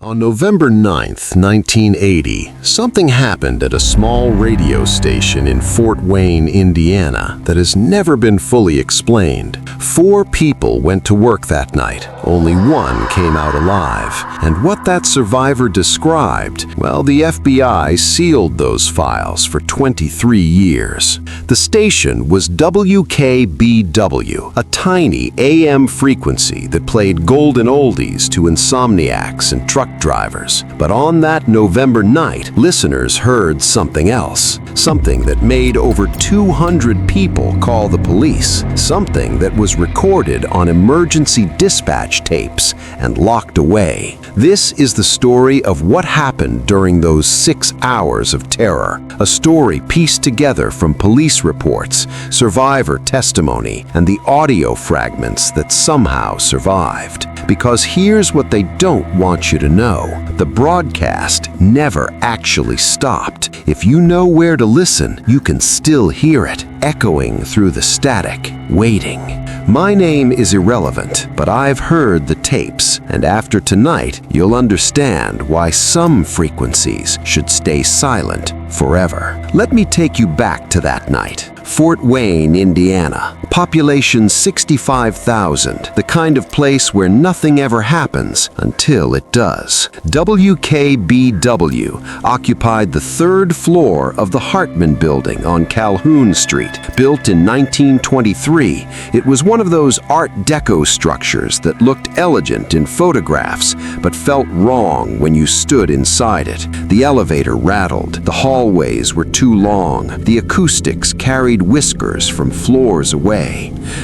On November 9th, 1980, something happened at a small radio station in Fort Wayne, Indiana, that has never been fully explained. 4 people went to work that night. Only 1 came out alive. And what that survivor described, well, the FBI sealed those files for 23 years. The station was WKBW, a tiny AM frequency that played golden oldies to insomniacs and truck drivers. But on that November night, listeners heard something else. Something that made over 200 people call the police. Something that was recorded on emergency dispatch tapes and locked away. This is the story of what happened during those 6 hours of terror. A story pieced together from police reports, survivor testimony, and the audio fragments that somehow survived. Because here's what they don't want you to know. The broadcast never actually stopped. If you know where to listen, you can still hear it, echoing through the static, waiting. My name is irrelevant, but I've heard the tapes, and after tonight, you'll understand why some frequencies should stay silent forever. Let me take you back to that night. Fort Wayne, Indiana. Population 65,000, the kind of place where nothing ever happens until it does. WKBW occupied the 3rd floor of the Hartman Building on Calhoun Street. Built in 1923, it was one of those Art Deco structures that looked elegant in photographs, but felt wrong when you stood inside it. The elevator rattled, the hallways were too long, the acoustics carried whiskers from floors away.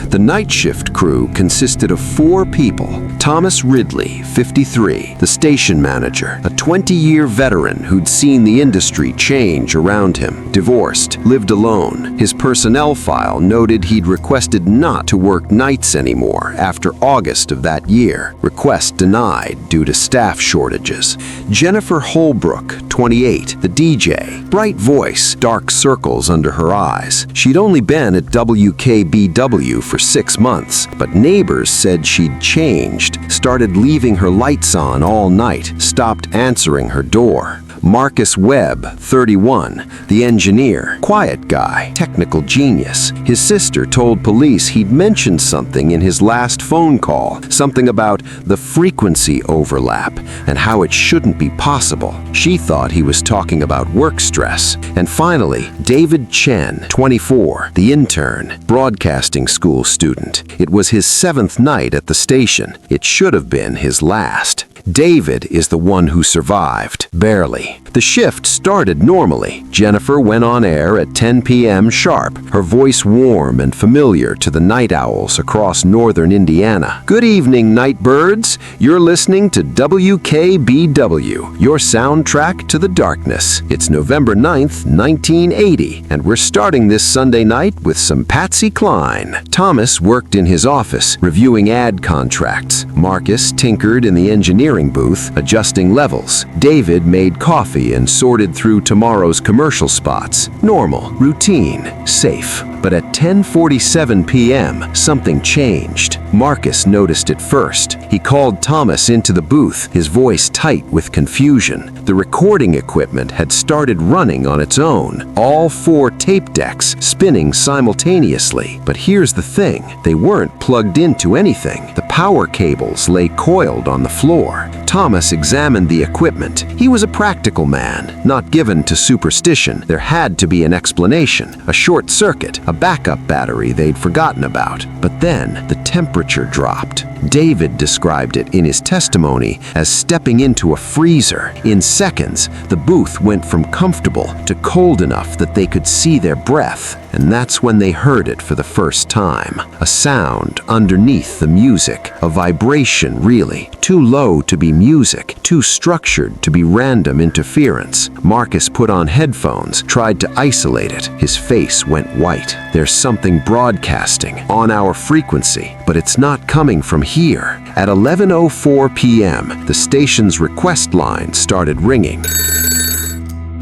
The night shift crew consisted of 4 people. Thomas Ridley, 53, the station manager, a 20-year veteran who'd seen the industry change around him. Divorced, lived alone. His personnel file noted he'd requested not to work nights anymore after August of that year. Request denied due to staff shortages. Jennifer Holbrook, 28, the DJ. Bright voice, dark circles under her eyes. She'd only been at WKBW for 6 months, but neighbors said she'd changed, started leaving her lights on all night, stopped answering her door. Marcus Webb, 31, the engineer, quiet guy, technical genius. His sister told police he'd mentioned something in his last phone call, something about the frequency overlap and how it shouldn't be possible. She thought he was talking about work stress. And finally, David Chen, 24, the intern, broadcasting school student. It was his 7th night at the station. It should have been his last. David is the one who survived, barely. The shift started normally. Jennifer went on air at 10 p.m. sharp, her voice warm and familiar to the night owls across northern Indiana. Good evening, night birds. You're listening to WKBW, your soundtrack to the darkness. It's November 9th, 1980, and we're starting this Sunday night with some Patsy Cline. Thomas worked in his office, reviewing ad contracts. Marcus tinkered in the engineering booth, adjusting levels. David made coffee and sorted through tomorrow's commercial spots. Normal, routine, safe. But at 10:47 p.m., something changed. Marcus noticed it first. He called Thomas into the booth, his voice tight with confusion. The recording equipment had started running on its own, all 4 tape decks spinning simultaneously. But here's the thing, they weren't plugged into anything. The power cables lay coiled on the floor. Thomas examined the equipment. He was a practical man, not given to superstition. There had to be an explanation, a short circuit, a backup battery they'd forgotten about. But then the temperature dropped. David described it in his testimony as stepping into a freezer. In seconds, the booth went from comfortable to cold enough that they could see their breath. And that's when they heard it for the first time. A sound underneath the music, a vibration really, too low to be music, too structured to be random interference. Marcus put on headphones, tried to isolate it. His face went white. There's something broadcasting on our frequency, but it's not coming from here. At 11:04 p.m., the station's request line started ringing.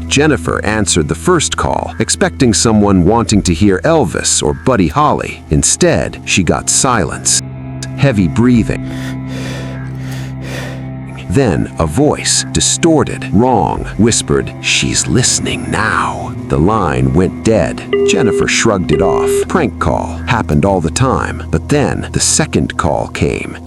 Jennifer answered the first call, expecting someone wanting to hear Elvis or Buddy Holly. Instead, she got silence, heavy breathing, Then a voice, distorted, wrong, whispered, "She's listening now." The line went dead. Jennifer shrugged it off. Prank call. Happened all the time. But then the second call came.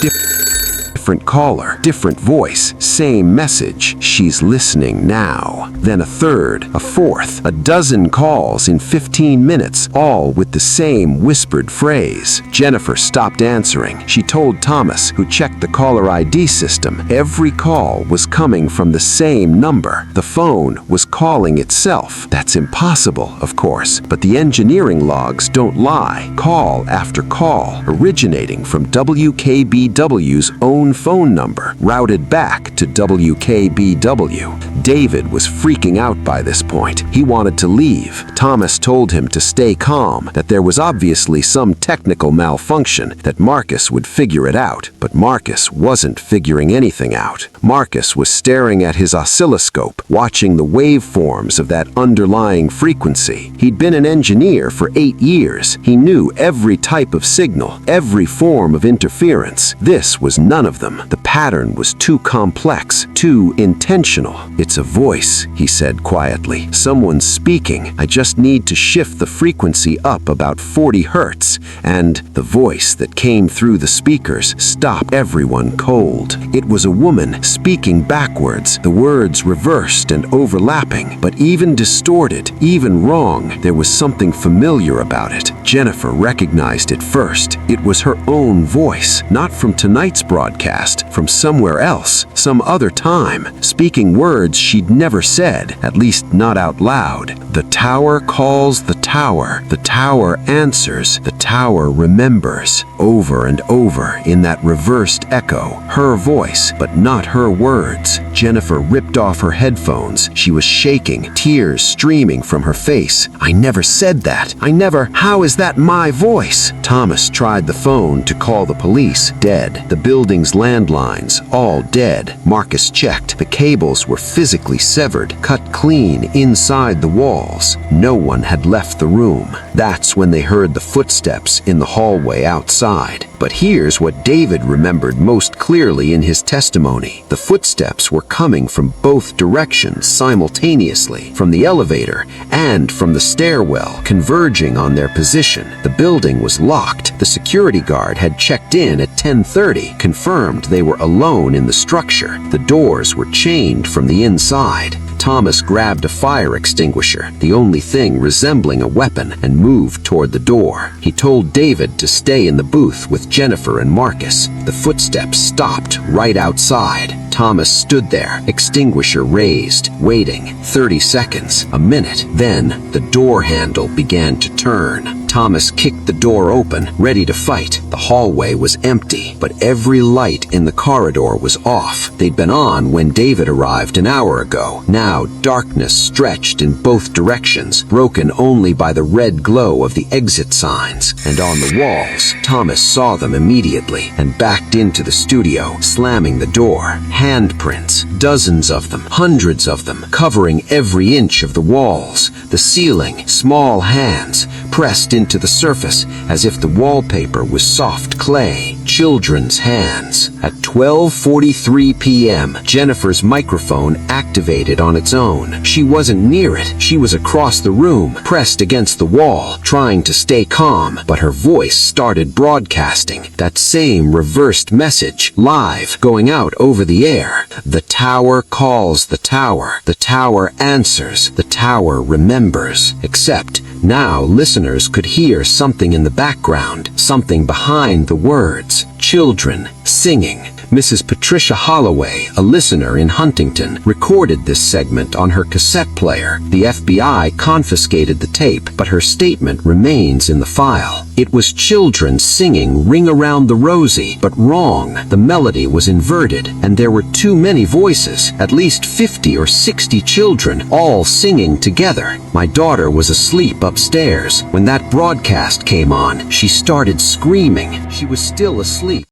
Different caller, different voice, same message. "She's listening now." Then a third, a fourth, a dozen calls in 15 minutes, all with the same whispered phrase. Jennifer stopped answering. She told Thomas, who checked the caller ID system, every call was coming from the same number. The phone was calling itself. That's impossible, of course, but the engineering logs don't lie. Call after call, originating from WKBW's own phone number, routed back to WKBW. David was freaking out by this point. He wanted to leave. Thomas told him to stay calm, that there was obviously some technical malfunction, that Marcus would figure it out. But Marcus wasn't figuring anything out. Marcus was staring at his oscilloscope, watching the waveforms of that underlying frequency. He'd been an engineer for 8 years. He knew every type of signal, every form of interference. This was none of them. The pattern was too complex, too intentional. "It's a voice," he said quietly. "Someone's speaking. I just need to shift the frequency up about 40 hertz." And the voice that came through the speakers stopped everyone cold. It was a woman speaking backwards, the words reversed and overlapping, but even distorted, even wrong, there was something familiar about it. Jennifer recognized it first. It was her own voice, not from tonight's broadcast, from somewhere else, some other time, speaking words she'd never said, at least not out loud. "The tower calls the tower. The tower answers. The tower remembers." Over and over in that reversed echo, her voice, but not her words. Jennifer ripped off her headphones. She was shaking, tears streaming from her face. "I never said that. I never. How is that my voice?" Thomas tried the phone to call the police. Dead. The building's landlines, all dead. Marcus checked. The cables were physically severed, cut clean inside the walls. No one had left the room. That's when they heard the footsteps in the hallway outside. But here's what David remembered most clearly in his testimony. The footsteps were coming from both directions simultaneously, from the elevator and from the stairwell, converging on their position. The building was locked. The security guard had checked in at 10:30, confirmed they were alone in the structure. The doors were chained from the inside. Thomas grabbed a fire extinguisher, the only thing resembling a weapon, and moved toward the door. He told David to stay in the booth with Jennifer and Marcus. The footsteps stopped right outside. Thomas stood there, extinguisher raised, waiting. 30 seconds, a minute. Then the door handle began to turn. Thomas kicked the door open, ready to fight. The hallway was empty, but every light in the corridor was off. They'd been on when David arrived an hour ago. Now darkness stretched in both directions, broken only by the red glow of the exit signs. And on the walls, Thomas saw them immediately and backed into the studio, slamming the door. Handprints, dozens of them, hundreds of them, covering every inch of the walls. The ceiling, small hands, pressed into the surface as if the wallpaper was soft clay. Children's hands. At 12:43 p.m., Jennifer's microphone activated on its own. She wasn't near it. She was across the room, pressed against the wall, trying to stay calm, but her voice started broadcasting that same reversed message, live, going out over the air. The tower calls the tower. The tower answers. The tower remembers. Except now listeners could hear something in the background, something behind the words. Children singing. Mrs. Patricia Holloway, a listener in Huntington, recorded this segment on her cassette player. The FBI confiscated the tape, but her statement remains in the file. It was children singing "Ring Around the Rosie," but wrong. The melody was inverted, and there were too many voices, at least 50 or 60 children, all singing together. My daughter was asleep upstairs. When that broadcast came on, she started screaming. She was still asleep.